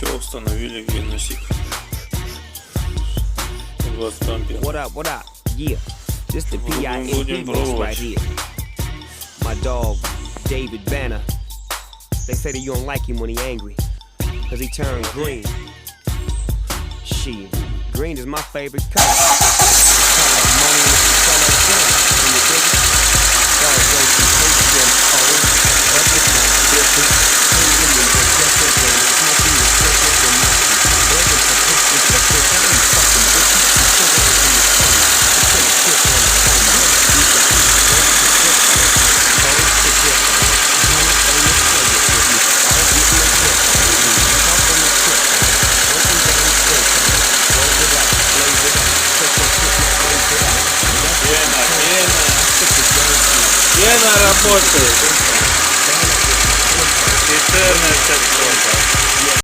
Все, установили геносик. 20 ампер. What up? Yeah, this the Будем PIMP mix right пробовать. here. My dog, David Banner. They say that you don't like him when he angry, cause he turned green. Shit, green is my favorite color. Color money is the color of gun. Can you dig it? Dog goes from H-M-O, but it's not different. Hey, women, they're just as they smoking the circus and nothing. Begging for pictures, but this I ain't fucking with you. Still always in the phone. Still a kid on the phone. You got me. Bones to dip on. Bones to dip on. 100 famous players with me. All getting their grip on. Talk on the trip on. Broken down straight on. Roll it up, blaze it up. Take that shit and blaze it up. Гена, Гена работает. 14 секунд.